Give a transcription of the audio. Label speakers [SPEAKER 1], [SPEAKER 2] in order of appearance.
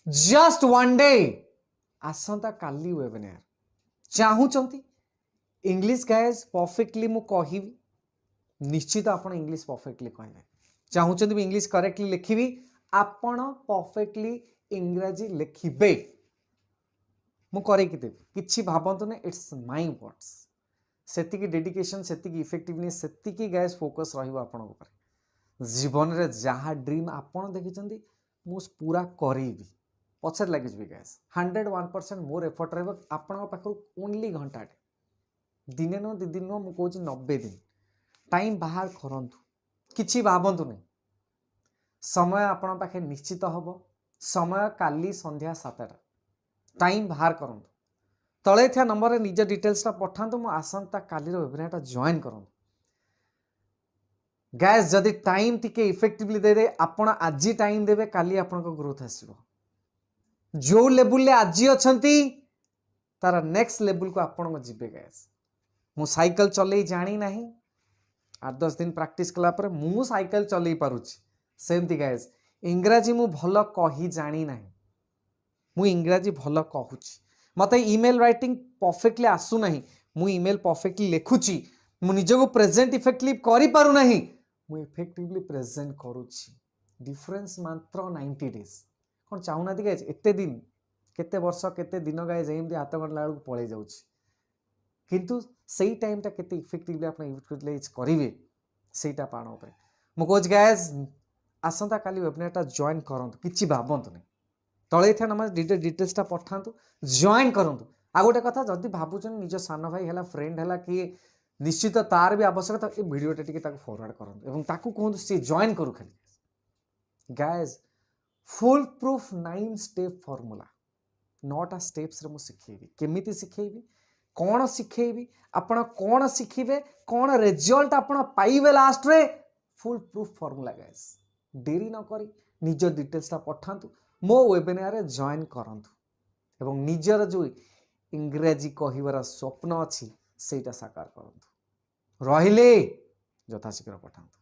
[SPEAKER 1] Just one day आसंता काली webinar चाहूँगी English guys perfectly मु कहि निश्चित आप इंग्लिश परफेक्टली कहे चाहूँगी भी इंग्लिश करेक्टली लिखी आपण परफेक्टली इंग्राजी लिखिबे मु करैकी देवी किछि भाबंतु ने इट्स माय वर्ड्स सेतिकी डेडिकेशन सेतिकी इफेक्टिवनेस सेतिकी गाइज फोकस रहिबो आपण ऊपर जीवन रे जहाँ ड्रीम आपण देखिचंदी मु पूरा करेबी पछर लगे जी गैस 101% मोर एफर्ट रहा आपण पाखु ओनली घंटाटे दिने नु दी दिन नु कहूँ 90 दिन टाइम बाहर करंतु किछि भाबंतु नहीं समय आपण पाखे निश्चित हम समय काली संध्या 7टा टाइम बाहर करंतु तले थिया नंबर रे निज डिटेल्सटा पठांतु मु आसंता काली रो वेबिनारटा जॉइन करंतु गैस जदि टाइम टिके इफेक्टिवली दे दे आपण आज टाइम देबे काली आपण को ग्रोथ आसीबो जो लेवल आज अच्छी तार नेक्स्ट लेवल को आपण जीवे गैस मु साइकिल चलई जानी ना 8-10 दिन प्रैक्टिस कला पर मु साइकिल चलई पारुछि सेमती गैस इंग्राजी मु भल कही जानी ना मु इंग्राजी भल कहूची मते ईमेल राइटिंग परफेक्टली आसु नहीं मु ईमेल परफेक्टली लिखुची मु निजको प्रेजेंट इफेक्टिवली करि पारु नहीं मु इफेक्टिवली प्रेजेंट करूची डिफरेंस मात्र 90 डेज कौन चाहूना गाइज एते दिन केते वर्ष केते दिन गाइज एमती हाथ गणला बेलू पड़े जाऊँगी किंतु सही टाइमटा केते इफेक्टिवली आप यूटिलाइज करेंगे सहीटा पाण उपर मु कहूँ गाइज आसंता काली वेबिनारटा जॉइन करंतु किछि भाबंतु नहीं तले था नम डिटेल्सटा पठातु जॉइन करंतु आ गोटे कथा जदि भावुन निज सान भाई है फ्रेंड है कि निश्चित तार भी आवश्यकता ये भिडियोटा टिके फॉरवर्ड करंतु एवं ताकू कहतु सी जॉइन करू खाली guys full proof 9 step formula 9टा स्टेप्स रे मु सिखेबी केमिति सिखेबी कौन सिखेबी आपण कौन शिखिबे कौन रिजल्ट आपण पाइबे लास्ट रे फुल प्रूफ फॉर्मूला गाइस देरी न करी निज डिटेल्सटा पठांतु मो वेबिनार रे जॉइन करंतु एवं निजर जो इंग्रेजी कहिबार स्वप्न अछि सेटा साकार करंतु रहिले यथाशीघ्र पठांतु।